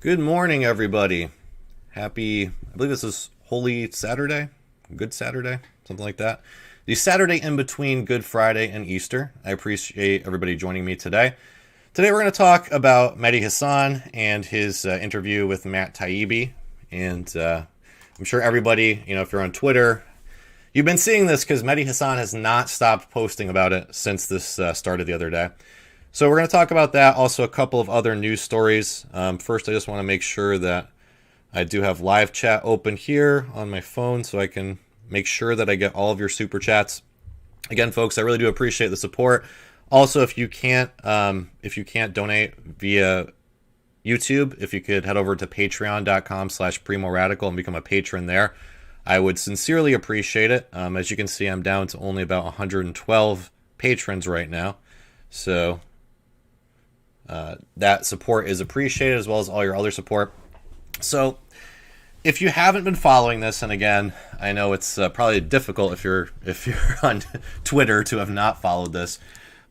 Good morning, everybody. Happy, I believe this is Holy Saturday, Good Saturday, something like that. The Saturday in between Good Friday and Easter. I appreciate everybody joining me today. Today we're going to talk about Mehdi Hasan and his interview with Matt Taibbi. And I'm sure everybody, if you're on Twitter, you've been seeing this because Mehdi Hasan has not stopped posting about it since this started the other day. So we're going to talk about that. Also, a couple of other news stories. First, I just want to make sure that I do have live chat open here on my phone so I can make sure that I get all of your super chats. Again, folks, I really do appreciate the support. Also, if you can't donate via YouTube, if you could head over to patreon.com/Primo Radical and become a patron there, I would sincerely appreciate it. As you can see, I'm down to only about 112 patrons right now. So that support is appreciated, as well as all your other support. So if you haven't been following this, and again, I know it's probably difficult if you're on Twitter to have not followed this,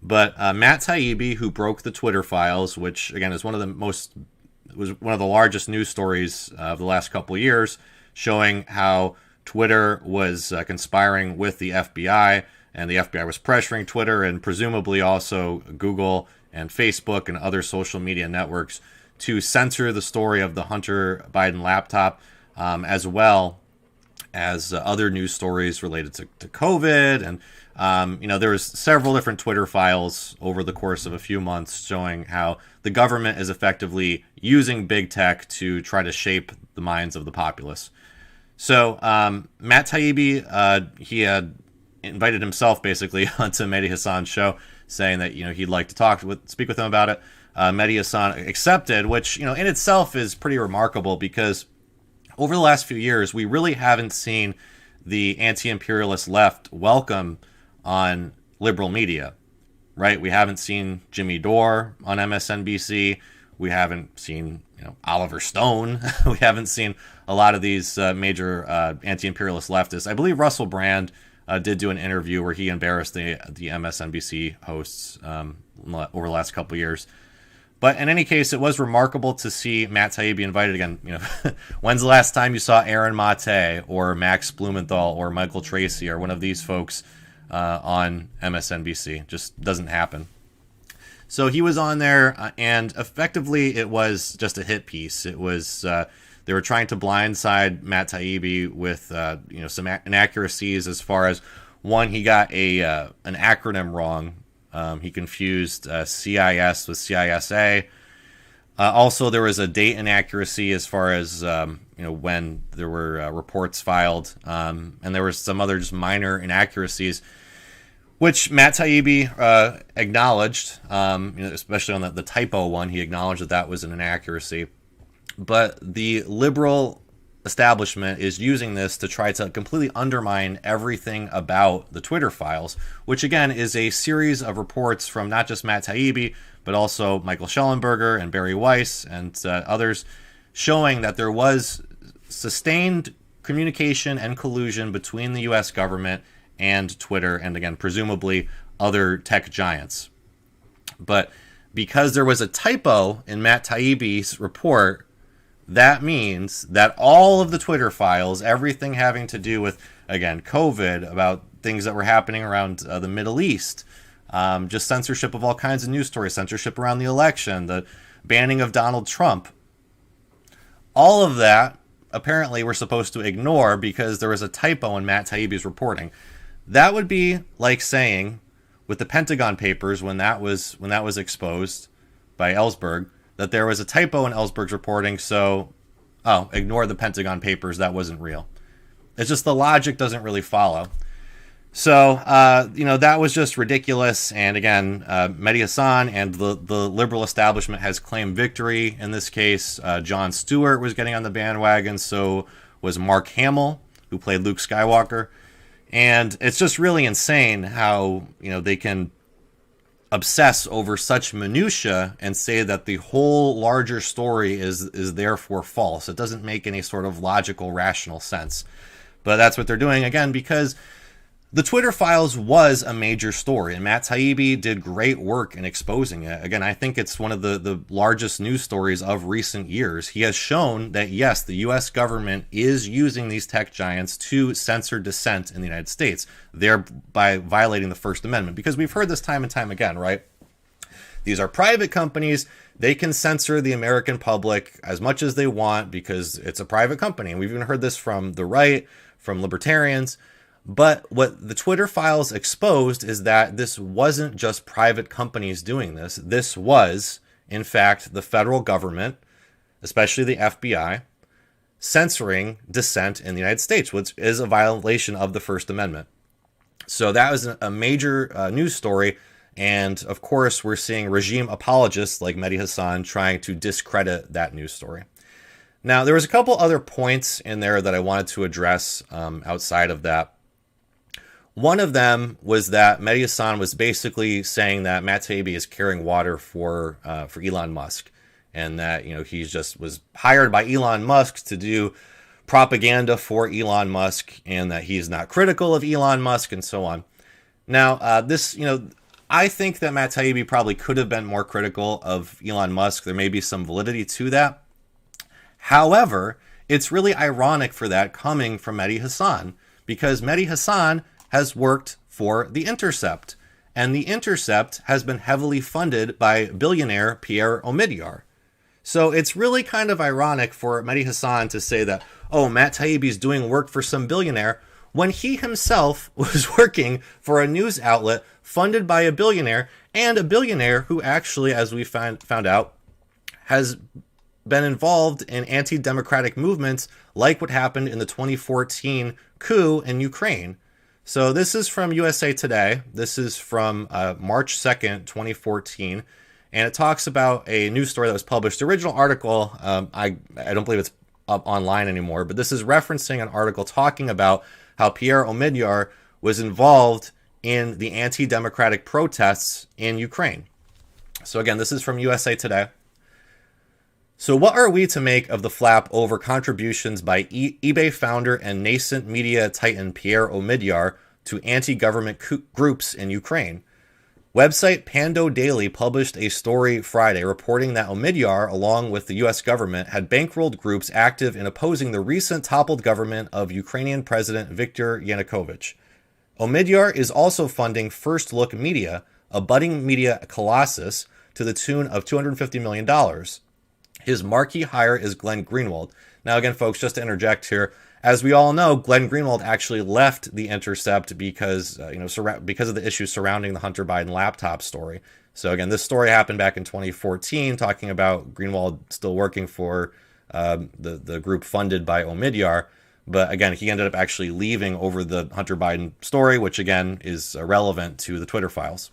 but Matt Taibbi, who broke the Twitter files, which again is one of the largest news stories of the last couple of years, showing how Twitter was conspiring with the FBI, and the FBI was pressuring Twitter and presumably also Google and Facebook and other social media networks to censor the story of the Hunter Biden laptop, as well as other news stories related to COVID. And, there was several different Twitter files over the course of a few months showing how the government is effectively using big tech to try to shape the minds of the populace. So Matt Taibbi, he had invited himself basically onto Mehdi Hasan's show, saying that he'd like to speak with him about it. Mehdi Hasan accepted, which in itself is pretty remarkable because over the last few years we really haven't seen the anti-imperialist left welcome on liberal media, right? We haven't seen Jimmy Dore on MSNBC. We haven't seen Oliver Stone. We haven't seen a lot of these major anti-imperialist leftists. I believe Russell Brand did do an interview where he embarrassed the MSNBC hosts over the last couple of years. But in any case, it was remarkable to see Matt Taibbi invited again. When's the last time you saw Aaron Mate or Max Blumenthal or Michael Tracy or one of these folks on MSNBC? Just doesn't happen. So he was on there, and effectively it was just a hit piece. It was they were trying to blindside Matt Taibbi with some inaccuracies as far as one, he got an acronym wrong. He confused CIS with CISA. Also, there was a date inaccuracy as far as when there were reports filed, and there were some other just minor inaccuracies, which Matt Taibbi acknowledged, especially on the typo one. He acknowledged that was an inaccuracy. But the liberal establishment is using this to try to completely undermine everything about the Twitter files, which again is a series of reports from not just Matt Taibbi, but also Michael Schellenberger and Barry Weiss and others, showing that there was sustained communication and collusion between the U.S. government and Twitter, and again, presumably other tech giants. But because there was a typo in Matt Taibbi's report, that means that all of the Twitter files, everything having to do with, again, COVID, about things that were happening around the Middle East, just censorship of all kinds of news stories, censorship around the election, the banning of Donald Trump, all of that apparently we're supposed to ignore because there was a typo in Matt Taibbi's reporting. That would be like saying, with the Pentagon Papers, when that was exposed by Ellsberg, that there was a typo in Ellsberg's reporting, so, ignore the Pentagon Papers, that wasn't real. It's just the logic doesn't really follow. So, that was just ridiculous, and again, Mehdi Hasan and the liberal establishment has claimed victory in this case. Jon Stewart was getting on the bandwagon, so was Mark Hamill, who played Luke Skywalker, and it's just really insane how, they can obsess over such minutia and say that the whole larger story is therefore false. It doesn't make any sort of logical, rational sense. But that's what they're doing, again, because The Twitter files was a major story, and Matt Taibbi did great work in exposing it. Again, I think it's one of the largest news stories of recent years. He has shown that, yes, the U.S. government is using these tech giants to censor dissent in the United States, thereby violating the First Amendment. Because we've heard this time and time again, right? These are private companies. They can censor the American public as much as they want because it's a private company. And we've even heard this from the right, from libertarians. But what the Twitter files exposed is that this wasn't just private companies doing this. This was, in fact, the federal government, especially the FBI, censoring dissent in the United States, which is a violation of the First Amendment. So that was a major news story. And of course, we're seeing regime apologists like Mehdi Hasan trying to discredit that news story. Now, there was a couple other points in there that I wanted to address outside of that. One of them was that Mehdi Hasan was basically saying that Matt Taibbi is carrying water for Elon Musk, and that he just was hired by Elon Musk to do propaganda for Elon Musk, and that he's not critical of Elon Musk, and so on. Now, I think that Matt Taibbi probably could have been more critical of Elon Musk. There may be some validity to that. However, it's really ironic for that coming from Mehdi Hasan, because Mehdi Hasan has worked for The Intercept, and The Intercept has been heavily funded by billionaire Pierre Omidyar. So it's really kind of ironic for Mehdi Hasan to say that, oh, Matt Taibbi's doing work for some billionaire, when he himself was working for a news outlet funded by a billionaire, and a billionaire who actually, as we found out, has been involved in anti-democratic movements like what happened in the 2014 coup in Ukraine. So this is from USA Today. This is from March 2nd, 2014. And it talks about a news story that was published. The original article, I don't believe it's up online anymore, but this is referencing an article talking about how Pierre Omidyar was involved in the anti-democratic protests in Ukraine. So again, this is from USA Today. So what are we to make of the flap over contributions by eBay founder and nascent media titan Pierre Omidyar to anti-government groups in Ukraine? Website Pando Daily published a story Friday reporting that Omidyar, along with the U.S. government, had bankrolled groups active in opposing the recent toppled government of Ukrainian President Viktor Yanukovych. Omidyar is also funding First Look Media, a budding media colossus, to the tune of $250 million. His marquee hire is Glenn Greenwald. Now, again, folks, just to interject here, as we all know, Glenn Greenwald actually left The Intercept because because of the issues surrounding the Hunter Biden laptop story. So again, this story happened back in 2014, talking about Greenwald still working for the group funded by Omidyar. But again, he ended up actually leaving over the Hunter Biden story, which again is relevant to the Twitter files.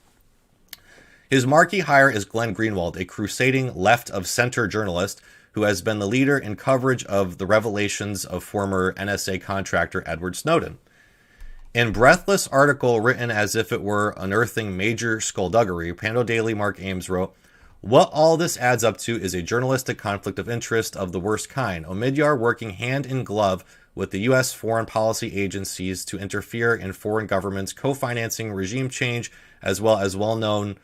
His marquee hire is Glenn Greenwald, a crusading left-of-center journalist who has been the leader in coverage of the revelations of former NSA contractor Edward Snowden. In breathless article written as if it were unearthing major skullduggery, Pando Daily Mark Ames wrote, "What all this adds up to is a journalistic conflict of interest of the worst kind. Omidyar working hand in glove with the U.S. foreign policy agencies to interfere in foreign governments co-financing regime change as well as well-known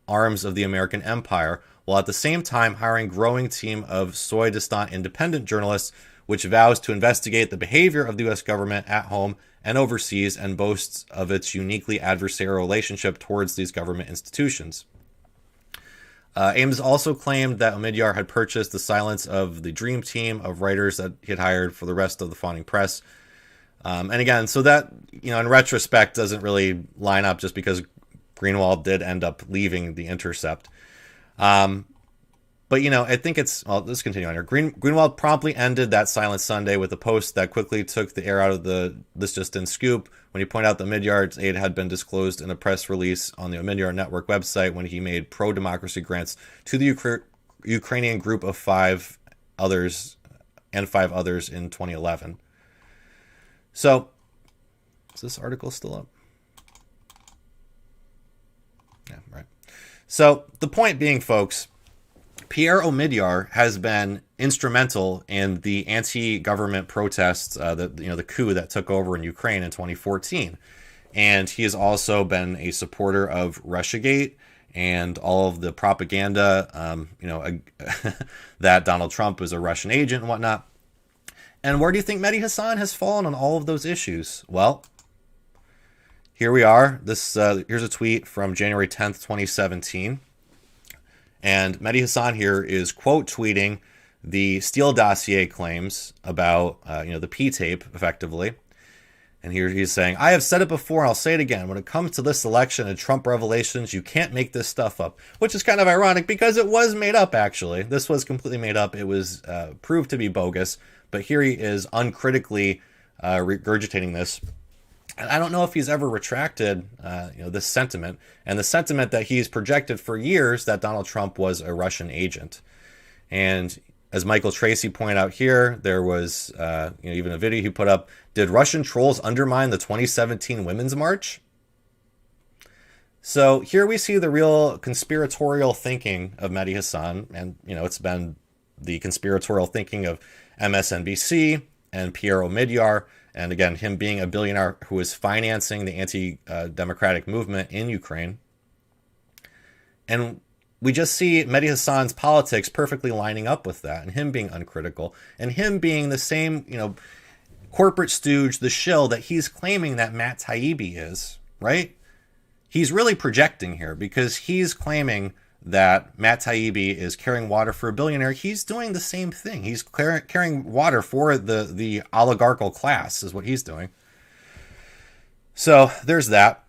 arms of the American empire, while at the same time hiring a growing team of soi-disant independent journalists, which vows to investigate the behavior of the U.S. government at home and overseas and boasts of its uniquely adversarial relationship towards these government institutions." Ames also claimed that Omidyar had purchased the silence of the dream team of writers that he had hired for the rest of the fawning press. And again, so that, in retrospect, doesn't really line up just because Greenwald did end up leaving The Intercept. But, I think it's... Well, let's continue on here. Greenwald promptly ended that Silent Sunday with a post that quickly took the air out of the This Just In scoop when he pointed out that Omidyar's aid had been disclosed in a press release on the Omidyar Network website when he made pro-democracy grants to the Ukrainian group of five others in 2011. So, is this article still up? Yeah, right. So the point being, folks, Pierre Omidyar has been instrumental in the anti-government protests, the coup that took over in Ukraine in 2014. And he has also been a supporter of Russiagate and all of the propaganda, that Donald Trump is a Russian agent and whatnot. And where do you think Mehdi Hasan has fallen on all of those issues? Well, here we are. Here's a tweet from January 10th, 2017. And Mehdi Hasan here is quote tweeting the Steele dossier claims about, the P-tape, effectively. And here he's saying, I have said it before, and I'll say it again. When it comes to this election and Trump revelations, you can't make this stuff up. Which is kind of ironic because it was made up, actually. This was completely made up. It was proved to be bogus. But here he is uncritically regurgitating this. And I don't know if he's ever retracted this sentiment. And the sentiment that he's projected for years that Donald Trump was a Russian agent. And as Michael Tracy pointed out here, there was even a video he put up. Did Russian trolls undermine the 2017 Women's March? So here we see the real conspiratorial thinking of Mehdi Hasan. And, it's been the conspiratorial thinking of MSNBC and Pierre Omidyar. And again, him being a billionaire who is financing the anti-democratic movement in Ukraine. And we just see Mehdi Hasan's politics perfectly lining up with that, and him being uncritical, and him being the same, corporate stooge, the shill that he's claiming that Matt Taibbi is, right? He's really projecting here because he's claiming that Matt Taibbi is carrying water for a billionaire. He's doing the same thing. He's carrying water for the oligarchical class is what he's doing. So there's that.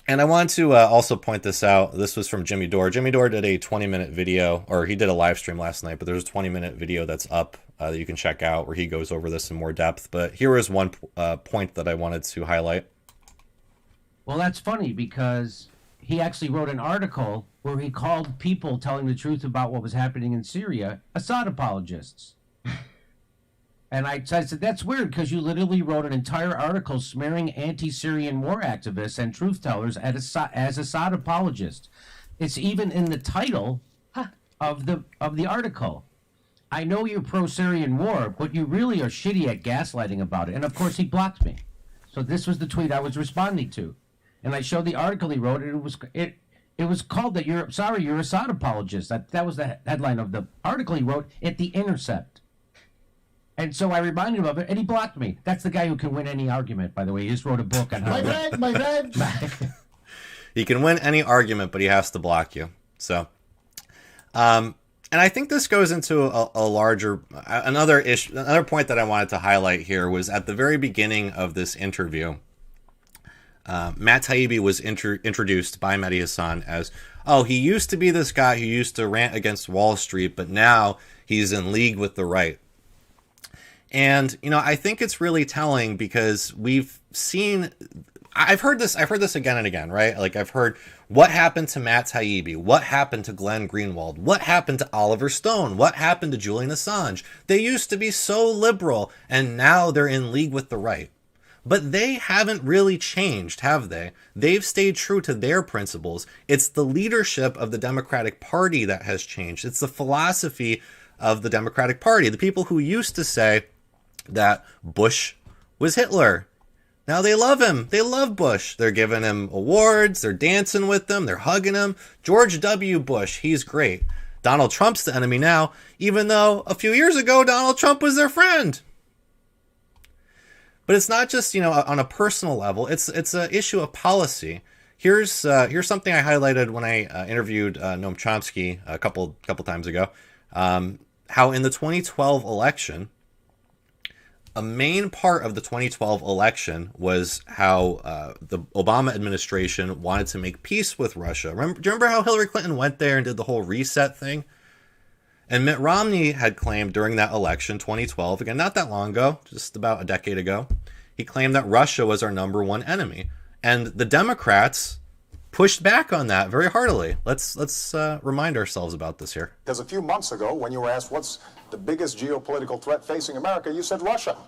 And I want to also point this out. This was from Jimmy Dore. Jimmy Dore did a 20-minute video, or he did a live stream last night, but there's a 20-minute video that's up that you can check out where he goes over this in more depth. But here is one point that I wanted to highlight. Well, that's funny because he actually wrote an article where he called people telling the truth about what was happening in Syria Assad apologists. And I said, that's weird because you literally wrote an entire article smearing anti-Syrian war activists and truth tellers as Assad apologists. It's even in the title of the article. I know you're pro-Syrian war, but you really are shitty at gaslighting about it. And of course, he blocked me. So this was the tweet I was responding to, and I showed the article he wrote, and it was called that you're Assad apologist. That was the headline of the article he wrote at The Intercept. And so I reminded him of it, and he blocked me. That's the guy who can win any argument, by the way. He just wrote a book on how... My bad. He can win any argument, but he has to block you. So, and I think this goes into a larger... Another point that I wanted to highlight here was at the very beginning of this interview, Matt Taibbi was introduced by Mehdi Hasan as, he used to be this guy who used to rant against Wall Street, but now he's in league with the right. And, I think it's really telling because I've heard this again and again, right? Like I've heard what happened to Matt Taibbi, what happened to Glenn Greenwald, what happened to Oliver Stone, what happened to Julian Assange. They used to be so liberal and now they're in league with the right. But they haven't really changed, have they? They've stayed true to their principles. It's the leadership of the Democratic Party that has changed. It's the philosophy of the Democratic Party. The people who used to say that Bush was Hitler. Now they love him. They love Bush. They're giving him awards. They're dancing with him. They're hugging him. George W. Bush, he's great. Donald Trump's the enemy now, even though a few years ago Donald Trump was their friend. But it's not just, on a personal level. It's an issue of policy. Here's something I highlighted when I interviewed Noam Chomsky a couple times ago. How in the 2012 election, a main part of the 2012 election was how the Obama administration wanted to make peace with Russia. Do you remember how Hillary Clinton went there and did the whole reset thing? And Mitt Romney had claimed during that election, 2012, again, not that long ago, just about a decade ago, he claimed that Russia was our number one enemy. And the Democrats pushed back on that very heartily. Let's remind ourselves about this here. Because a few months ago, when you were asked what's the biggest geopolitical threat facing America, you said Russia.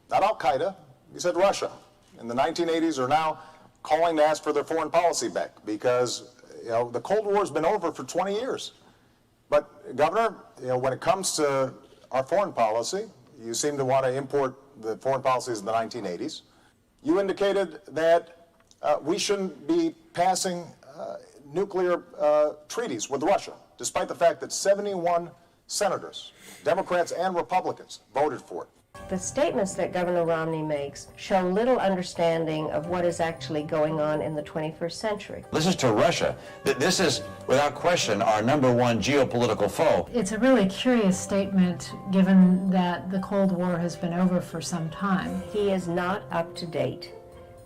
Not Al-Qaeda, you said Russia. In the 1980s are now calling to ask for their foreign policy back because the Cold War has been over for 20 years. But Governor, when it comes to our foreign policy, you seem to want to import the foreign policies of the 1980s. You indicated that we shouldn't be passing nuclear treaties with Russia, despite the fact that 71 senators, Democrats and Republicans, voted for it. The statements that Governor Romney makes show little understanding of what is actually going on in the 21st century. Listen to Russia. This is, without question, our #1 geopolitical foe. It's a really curious statement, given that the Cold War has been over for some time. He is not up to date,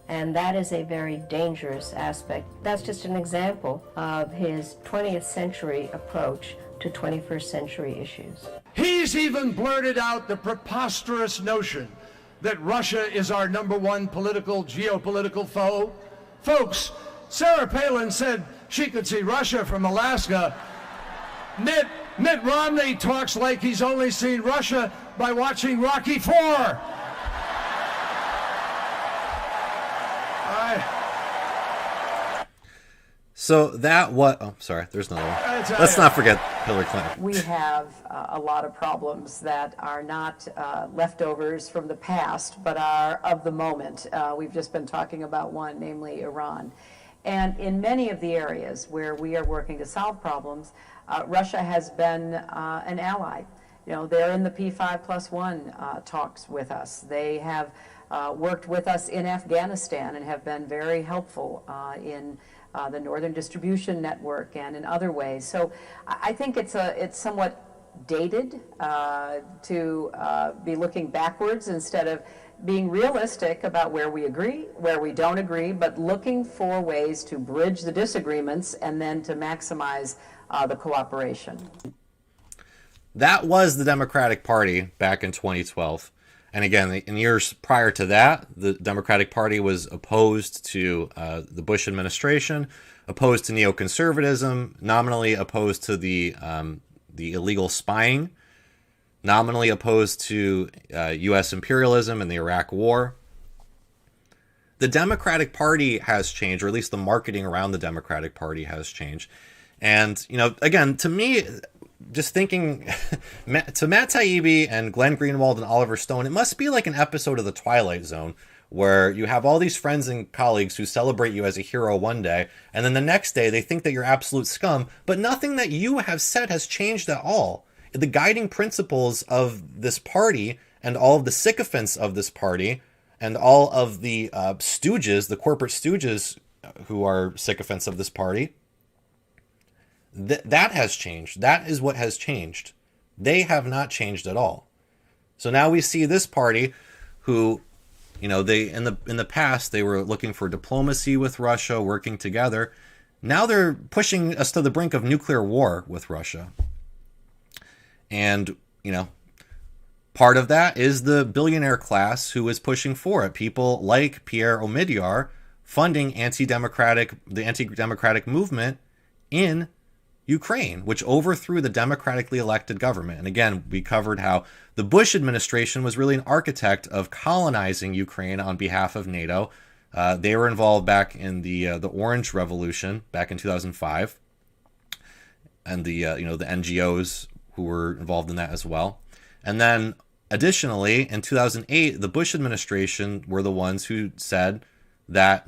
and that is a very dangerous aspect. That's just an example of his 20th century approach to 21st century issues. He's even blurted out the preposterous notion that Russia is our #1 geopolitical foe. Folks, Sarah Palin said she could see Russia from Alaska. Mitt Romney talks like he's only seen Russia by watching Rocky IV. So that what? Oh, sorry. There's another one. Let's not forget Hillary Clinton. We have a lot of problems that are not leftovers from the past, but are of the moment. We've just been talking about one, namely Iran. And in many of the areas where we are working to solve problems, Russia has been an ally. You know, they're in the P5+1 talks with us. They have worked with us in Afghanistan and have been very helpful in the Northern Distribution Network and in other ways. So I think it's somewhat dated to be looking backwards instead of being realistic about where we agree, where we don't agree, but looking for ways to bridge the disagreements and then to maximize the cooperation. That was the Democratic Party back in 2012. And again, in years prior to that, the Democratic Party was opposed to the Bush administration, opposed to neoconservatism, nominally opposed to the illegal spying, nominally opposed to U.S. imperialism and the Iraq War. The Democratic Party has changed, or at least the marketing around the Democratic Party has changed. And, you know, again, to me, just thinking to Matt Taibbi and Glenn Greenwald and Oliver Stone, it must be like an episode of The Twilight Zone where you have all these friends and colleagues who celebrate you as a hero one day, and then the next day they think that you're absolute scum, but nothing that you have said has changed at all. The guiding principles of this party and all of the sycophants of this party and all of the stooges, the corporate stooges who are sycophants of this party, that has changed. That is what has changed. They have not changed at all. So now we see this party who, you know, they in the past they were looking for diplomacy with Russia, working together. Now they're pushing us to the brink of nuclear war with Russia. And, you know, part of that is the billionaire class who is pushing for it. People like Pierre Omidyar funding the anti-democratic movement in Ukraine, which overthrew the democratically elected government. And again, we covered how the Bush administration was really an architect of colonizing Ukraine on behalf of NATO. They were involved back in the Orange Revolution back in 2005, and the NGOs who were involved in that as well. And then additionally, in 2008, the Bush administration were the ones who said that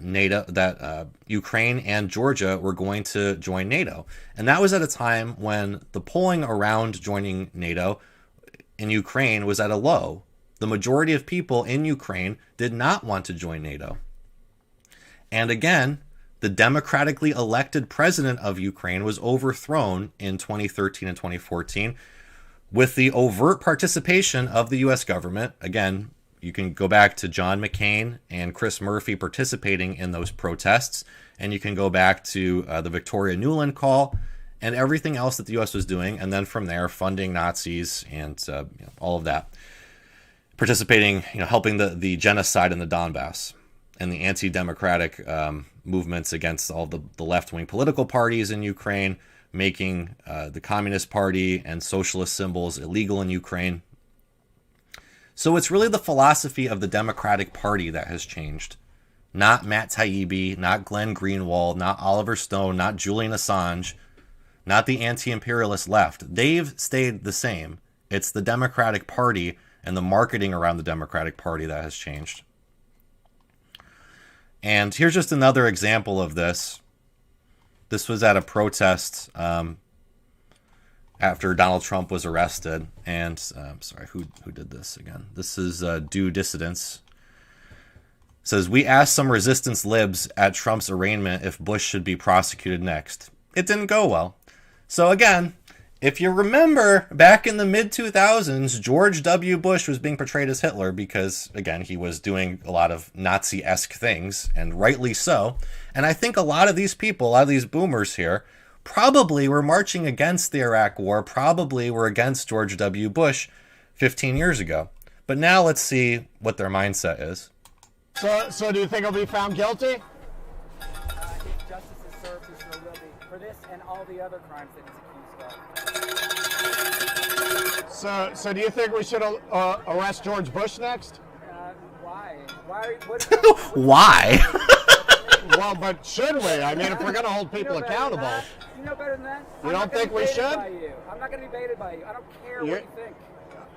Ukraine and Georgia were going to join NATO. And that was at a time when the polling around joining NATO in Ukraine was at a low. The majority of people in Ukraine did not want to join NATO. And again, the democratically elected president of Ukraine was overthrown in 2013 and 2014 with the overt participation of the U.S. government. Again, you can go back to John McCain and Chris Murphy participating in those protests, and you can go back to the Victoria Nuland call and everything else that the U.S. was doing, and then from there funding Nazis and all of that, participating, helping the genocide in the Donbass and the anti-democratic movements against all the left-wing political parties in Ukraine, making the Communist Party and socialist symbols illegal in Ukraine. So it's really the philosophy of the Democratic Party that has changed. Not Matt Taibbi, not Glenn Greenwald, not Oliver Stone, not Julian Assange, not the anti-imperialist left. They've stayed the same. It's the Democratic Party and the marketing around the Democratic Party that has changed. And here's just another example of this. This was at a protest after Donald Trump was arrested. And sorry, who did this again? This is Due Dissidents. It says, we asked some resistance libs at Trump's arraignment if Bush should be prosecuted next. It didn't go well. So again, if you remember, back in the mid-2000s, George W. Bush was being portrayed as Hitler because, again, he was doing a lot of Nazi-esque things, and rightly so. And I think a lot of these people, a lot of these boomers here, probably were marching against the Iraq War, probably were against George W. Bush 15 years ago. But now let's see what their mindset is. So do you think he'll be found guilty? Justice is served, he sure will be, for this and all the other crimes that he's accused of. So do you think we should arrest George Bush next? Why? What, Why? Well, but should we? I mean, if we're going to hold people accountable. You know better than that? You don't think we should? I'm not going to be baited by you. I don't care what you think.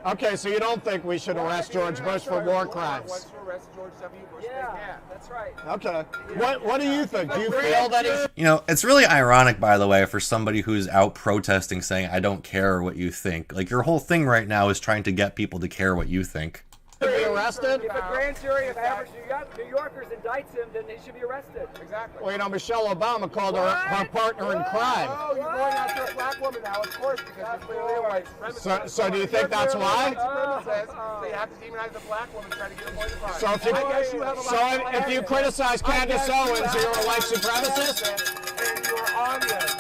Okay, so you don't think we should arrest George Bush for war crimes? Once you arrest George W. Bush, yeah, that's right. Okay. What do you think? Do you feel that he's... You know, it's really ironic, by the way, for somebody who's out protesting saying, I don't care what you think. Like, your whole thing right now is trying to get people to care what you think. Should be arrested? If a grand jury of average New Yorkers indicts him, then he should be arrested. Exactly. Well, you know, Michelle Obama called her partner in crime. Oh, you're going after a black woman now, of course, because that's clearly a white supremacist. So do you think that's why? So you have to demonize the black woman trying to get a point of pride. So if you criticize Candace Owens, you're a white supremacist? And you're on this.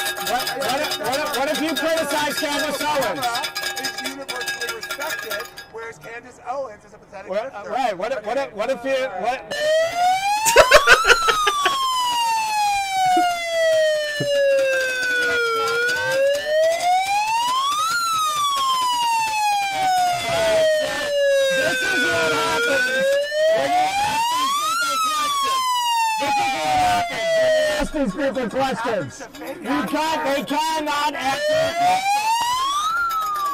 What if you criticize Candace Owens? Is universally respected, whereas Candace Owens is a pathetic grifter. Right. What if you... This is what happens when you ask these people questions. They cannot answer.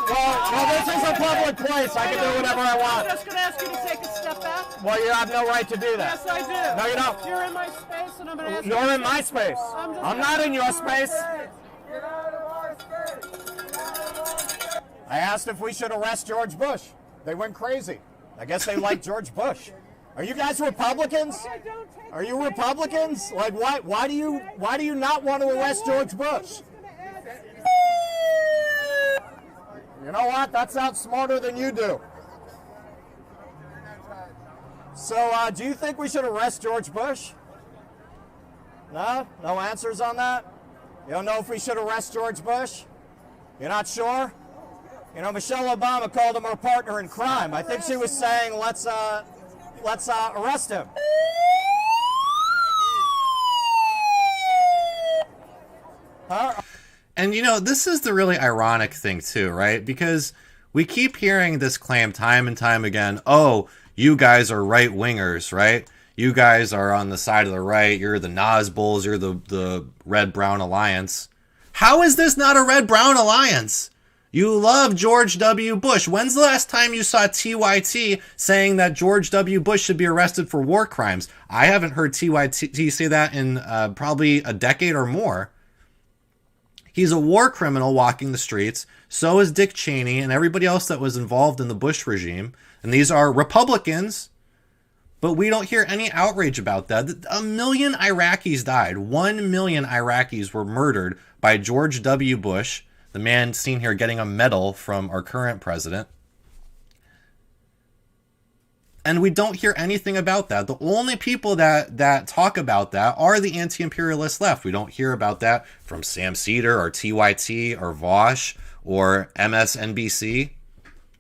Well, this is a public place. I can do whatever I want. I'm just going to ask you to take a step back. Well, you have no right to do that. Yes, I do. No, you don't. You're in my space, and I'm going to ask you. You're in my space. I'm not in your space. Get out of our space. I asked if we should arrest George Bush. They went crazy. I guess they like George Bush. Are you guys Republicans? Are you Republicans? Like, why do you not want to arrest George Bush? You know what? That sounds smarter than you do. So, do you think we should arrest George Bush? No? No answers on that? You don't know if we should arrest George Bush? You're not sure? You know, Michelle Obama called him her partner in crime. I think she was saying, let's arrest him. Huh? And, you know, this is the really ironic thing, too, right? Because we keep hearing this claim time and time again, oh, you guys are right-wingers, right? You guys are on the side of the right. You're the Nazbols. You're the Red-Brown Alliance. How is this not a Red-Brown Alliance? You love George W. Bush. When's the last time you saw TYT saying that George W. Bush should be arrested for war crimes? I haven't heard TYT say that in probably a decade or more. He's a war criminal walking the streets. So is Dick Cheney and everybody else that was involved in the Bush regime. And these are Republicans. But we don't hear any outrage about that. 1 million Iraqis died. 1 million Iraqis were murdered by George W. Bush, the man seen here getting a medal from our current president. And we don't hear anything about that. The only people that talk about that are the anti-imperialist left. We don't hear about that from Sam Cedar or TYT or Vosh or MSNBC.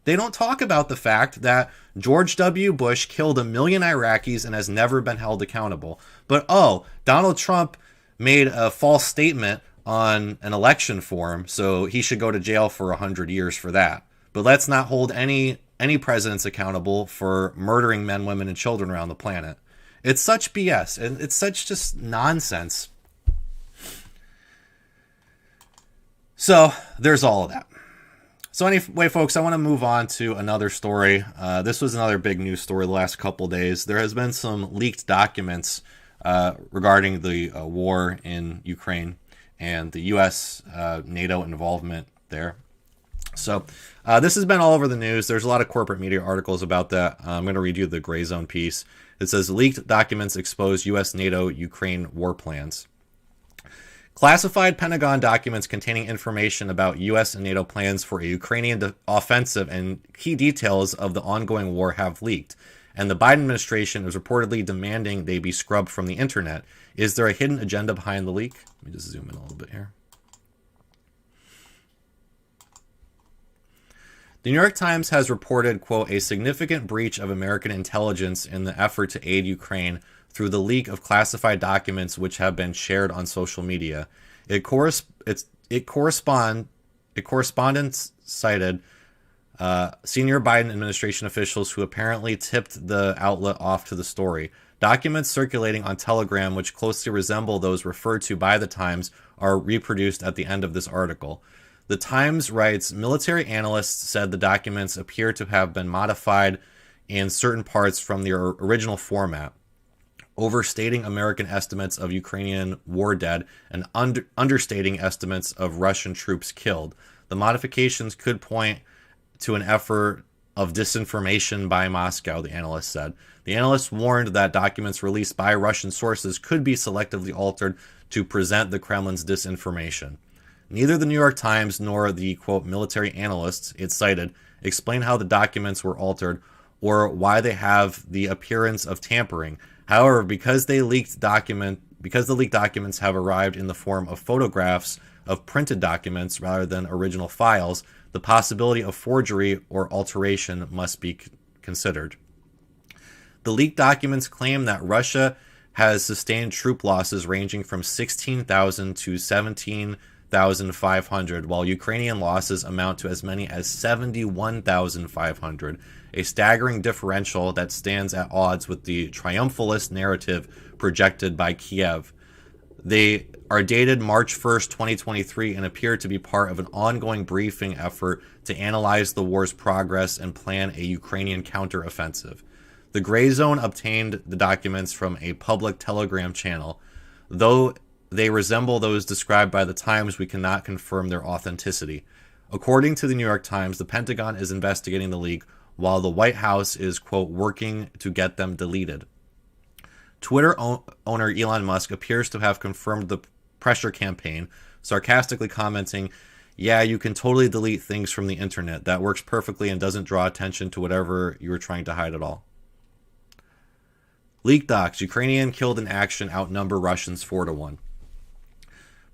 They don't talk about the fact that George W. Bush killed 1 million Iraqis and has never been held accountable. But, oh, Donald Trump made a false statement on an election form, so he should go to jail for 100 years for that. But let's not hold any presidents accountable for murdering men, women, and children around the planet. It's such BS, and it's such just nonsense. So, there's all of that. So anyway, folks, I want to move on to another story. This was another big news story the last couple days. There has been some leaked documents regarding the war in Ukraine and the U.S. NATO involvement there. So this has been all over the news. There's a lot of corporate media articles about that. I'm going to read you the Gray Zone piece. It says, leaked documents expose U.S. NATO Ukraine war plans. Classified Pentagon documents containing information about U.S. and NATO plans for a Ukrainian offensive and key details of the ongoing war have leaked, and the Biden administration is reportedly demanding they be scrubbed from the internet. Is there a hidden agenda behind the leak? Let me just zoom in a little bit here. The New York Times has reported, quote, a significant breach of American intelligence in the effort to aid Ukraine through the leak of classified documents which have been shared on social media. Correspondents cited senior Biden administration officials who apparently tipped the outlet off to the story. Documents circulating on Telegram, which closely resemble those referred to by the Times, are reproduced at the end of this article. The Times writes, military analysts said the documents appear to have been modified in certain parts from their original format, overstating American estimates of Ukrainian war dead and understating estimates of Russian troops killed. The modifications could point to an effort of disinformation by Moscow, the analyst said. The analyst warned that documents released by Russian sources could be selectively altered to present the Kremlin's disinformation. Neither the New York Times nor the, quote, military analysts it cited explain how the documents were altered or why they have the appearance of tampering. However, because the leaked documents have arrived in the form of photographs of printed documents rather than original files, the possibility of forgery or alteration must be considered. The leaked documents claim that Russia has sustained troop losses ranging from 16,000 to 17,500, while Ukrainian losses amount to as many as 71,500, a staggering differential that stands at odds with the triumphalist narrative projected by Kiev. They are dated March 1st, 2023, and appear to be part of an ongoing briefing effort to analyze the war's progress and plan a Ukrainian counteroffensive. The Gray Zone obtained the documents from a public Telegram channel. Though they resemble those described by the Times, we cannot confirm their authenticity. According to the New York Times, the Pentagon is investigating the leak, while the White House is, quote, working to get them deleted. Twitter owner Elon Musk appears to have confirmed the pressure campaign, sarcastically commenting, yeah, you can totally delete things from the internet. That works perfectly and doesn't draw attention to whatever you were trying to hide at all. Leaked docs. Ukrainian killed in action outnumber Russians 4-1.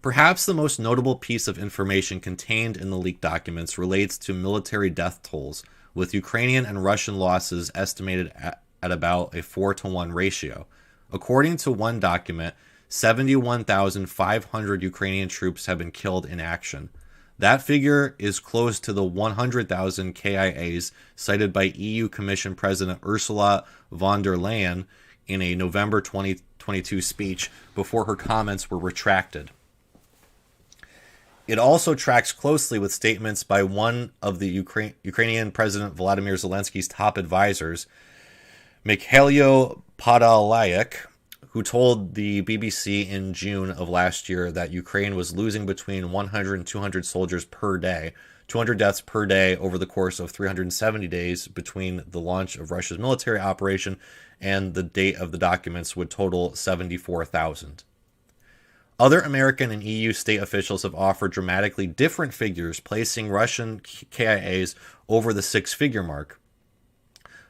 Perhaps the most notable piece of information contained in the leaked documents relates to military death tolls, with Ukrainian and Russian losses estimated at about a 4-1 ratio. According to one document, 71,500 Ukrainian troops have been killed in action. That figure is close to the 100,000 KIAs cited by EU Commission President Ursula von der Leyen in a November 2022 speech before her comments were retracted. It also tracks closely with statements by one of the Ukrainian President Volodymyr Zelensky's top advisors, Mikhailo Podolyak, who told the BBC in June of last year that Ukraine was losing between 100 and 200 soldiers per day, 200 deaths per day over the course of 370 days between the launch of Russia's military operation and the date of the documents would total 74,000. Other American and EU state officials have offered dramatically different figures, placing Russian KIAs over the six-figure mark.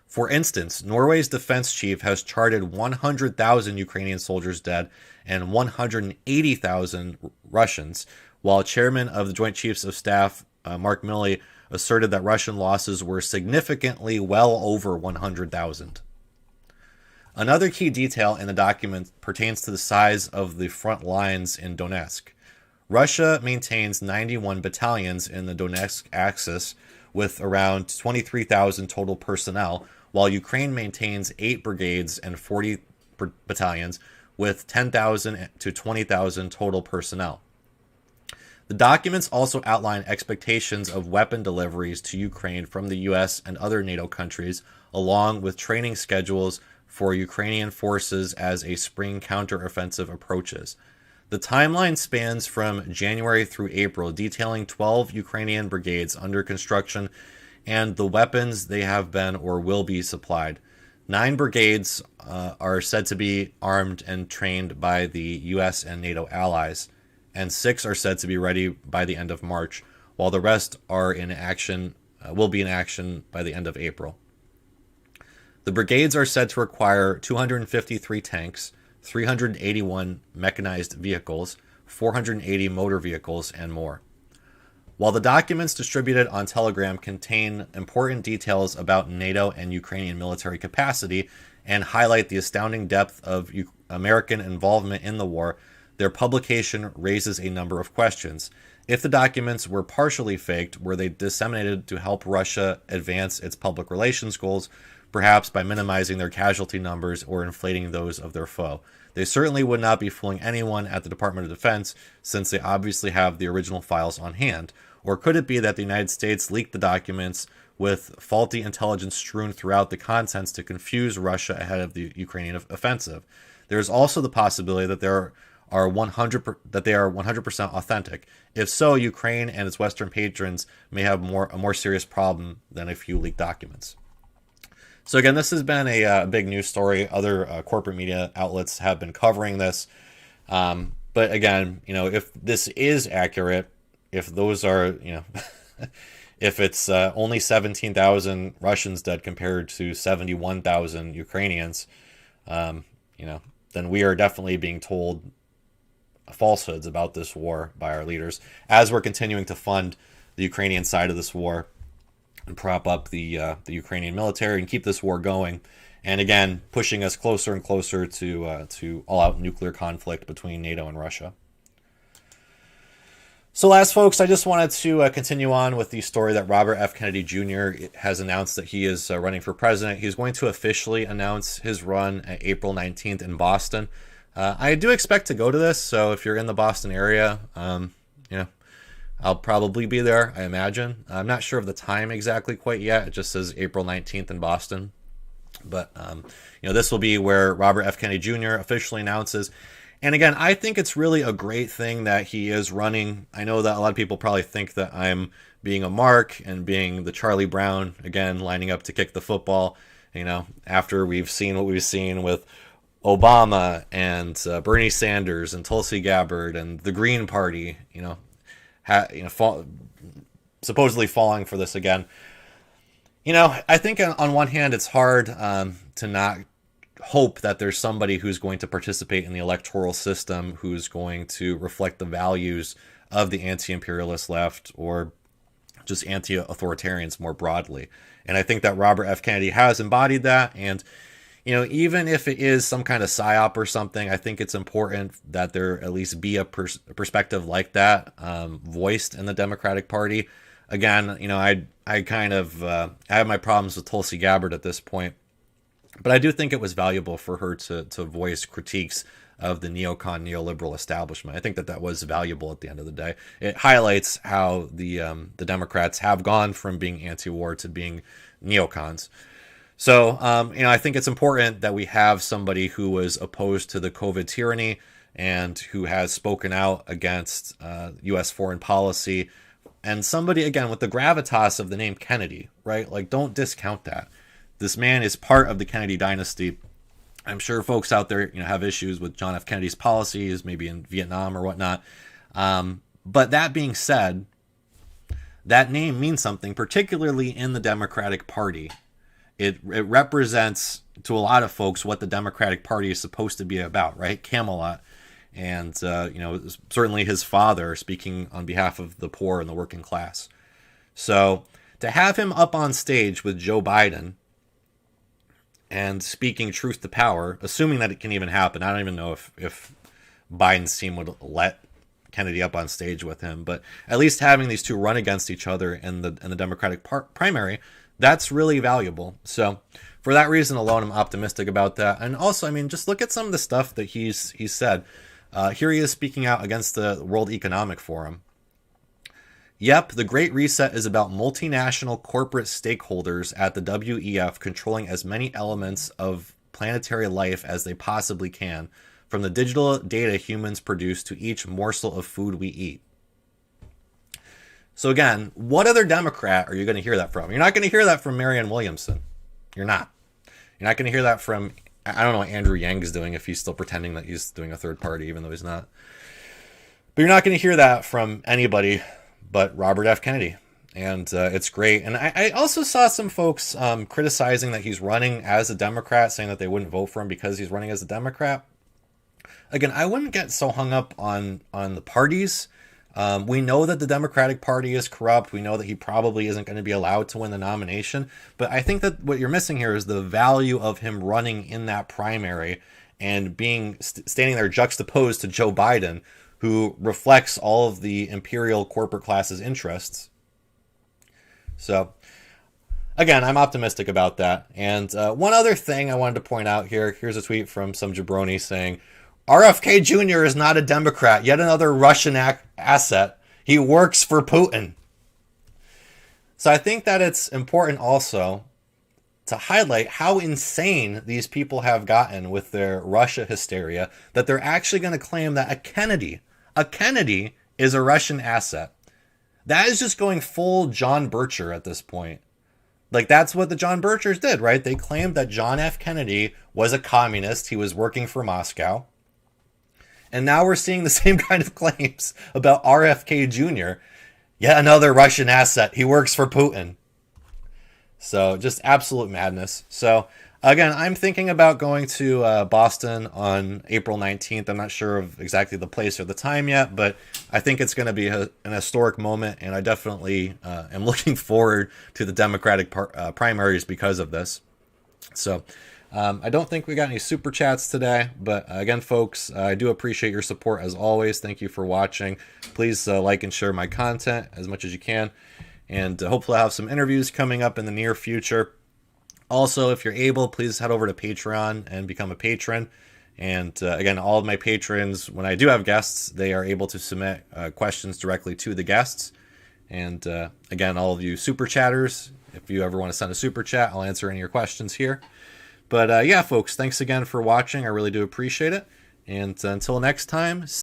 For instance, Norway's defense chief has charted 100,000 Ukrainian soldiers dead and 180,000 Russians, while chairman of the Joint Chiefs of Staff, Mark Milley, asserted that Russian losses were significantly well over 100,000. Another key detail in the document pertains to the size of the front lines in Donetsk. Russia maintains 91 battalions in the Donetsk axis with around 23,000 total personnel, while Ukraine maintains 8 brigades and 40 battalions with 10,000 to 20,000 total personnel. The documents also outline expectations of weapon deliveries to Ukraine from the U.S. and other NATO countries, along with training schedules for Ukrainian forces as a spring counteroffensive approaches. The timeline spans from January through April, detailing 12 Ukrainian brigades under construction and the weapons they have been or will be supplied. 9 brigades are said to be armed and trained by the U.S. and NATO allies, and 6 are said to be ready by the end of March, while the rest are in action, will be in action by the end of April. The brigades are said to require 253 tanks, 381 mechanized vehicles, 480 motor vehicles, and more. While the documents distributed on Telegram contain important details about NATO and Ukrainian military capacity and highlight the astounding depth of American involvement in the war, their publication raises a number of questions. If the documents were partially faked, were they disseminated to help Russia advance its public relations goals, perhaps by minimizing their casualty numbers or inflating those of their foe? They certainly would not be fooling anyone at the Department of Defense, since they obviously have the original files on hand. Or could it be that the United States leaked the documents with faulty intelligence strewn throughout the contents to confuse Russia ahead of the Ukrainian offensive? There is also the possibility that they are 100% authentic. If so, Ukraine and its Western patrons may have a more serious problem than a few leaked documents. So again, this has been a big news story. Other corporate media outlets have been covering this. But again, if this is accurate, if those are, if it's only 17,000 Russians dead compared to 71,000 Ukrainians, then we are definitely being told falsehoods about this war by our leaders as we're continuing to fund the Ukrainian side of this war and prop up the Ukrainian military and keep this war going. And again, pushing us closer and closer to all-out nuclear conflict between NATO and Russia. So last, folks, I just wanted to continue on with the story that Robert F. Kennedy Jr. has announced that he is running for president. He's going to officially announce his run at April 19th in Boston. I do expect to go to this, so if you're in the Boston area, I'll probably be there, I imagine. I'm not sure of the time exactly quite yet. It just says April 19th in Boston. But, this will be where Robert F. Kennedy Jr. officially announces. And again, I think it's really a great thing that he is running. I know that a lot of people probably think that I'm being a mark and being the Charlie Brown, again, lining up to kick the football, after we've seen what we've seen with Obama and Bernie Sanders and Tulsi Gabbard and the Green Party, supposedly falling for this again. I think on one hand, it's hard to not hope that there's somebody who's going to participate in the electoral system who's going to reflect the values of the anti-imperialist left or just anti-authoritarians more broadly. And I think that Robert F. Kennedy has embodied that. And, even if it is some kind of psyop or something, I think it's important that there at least be a perspective like that voiced in the Democratic Party. Again, I kind of I have my problems with Tulsi Gabbard at this point. But I do think it was valuable for her to voice critiques of the neocon neoliberal establishment. I think that was valuable at the end of the day. It highlights how the Democrats have gone from being anti-war to being neocons. So, I think it's important that we have somebody who was opposed to the COVID tyranny and who has spoken out against U.S. foreign policy, and somebody, again, with the gravitas of the name Kennedy, right? Like, don't discount that. This man is part of the Kennedy dynasty. I'm sure folks out there, have issues with John F. Kennedy's policies, maybe in Vietnam or whatnot. But that being said, that name means something, particularly in the Democratic Party. It represents to a lot of folks what the Democratic Party is supposed to be about, right? Camelot. And, certainly his father speaking on behalf of the poor and the working class. So to have him up on stage with Joe Biden and speaking truth to power, assuming that it can even happen. I don't even know if Biden's team would let Kennedy up on stage with him, but at least having these two run against each other in the Democratic primary, that's really valuable. So for that reason alone, I'm optimistic about that. And also, just look at some of the stuff that he's said. Here he is speaking out against the World Economic Forum. Yep, the Great Reset is about multinational corporate stakeholders at the WEF controlling as many elements of planetary life as they possibly can from the digital data humans produce to each morsel of food we eat. So again, what other Democrat are you going to hear that from? You're not going to hear that from Marianne Williamson. You're not. You're not going to hear that from, I don't know what Andrew Yang is doing, if he's still pretending that he's doing a third party, even though he's not. But you're not going to hear that from anybody but Robert F. Kennedy. And it's great. And I also saw some folks criticizing that he's running as a Democrat, saying that they wouldn't vote for him because he's running as a Democrat. Again, I wouldn't get so hung up on the parties. We know that the Democratic Party is corrupt. We know that he probably isn't going to be allowed to win the nomination. But I think that what you're missing here is the value of him running in that primary and being standing there juxtaposed to Joe Biden, who reflects all of the imperial corporate class's interests. So, again, I'm optimistic about that. And one other thing I wanted to point out here. Here's a tweet from some jabroni saying, RFK Jr. is not a Democrat. Yet another Russian asset. He works for Putin. So I think that it's important also to highlight how insane these people have gotten with their Russia hysteria, that they're actually going to claim that a Kennedy is a Russian asset. That is just going full John Bircher at this point. Like, that's what the John Birchers did, right? They claimed that John F. Kennedy was a communist. He was working for Moscow. And now we're seeing the same kind of claims about RFK Jr. Yet another Russian asset. He works for Putin. So just absolute madness. So again, I'm thinking about going to Boston on April 19th. I'm not sure of exactly the place or the time yet, but I think it's going to be an historic moment. And I definitely am looking forward to the Democratic primaries because of this. So I don't think we got any super chats today, but again, folks, I do appreciate your support as always. Thank you for watching. Please like and share my content as much as you can. And hopefully I'll have some interviews coming up in the near future. Also, if you're able, please head over to Patreon and become a patron. And again, all of my patrons, when I do have guests, they are able to submit questions directly to the guests. And again, all of you super chatters, if you ever want to send a super chat, I'll answer any of your questions here. But yeah, folks, thanks again for watching. I really do appreciate it. And until next time,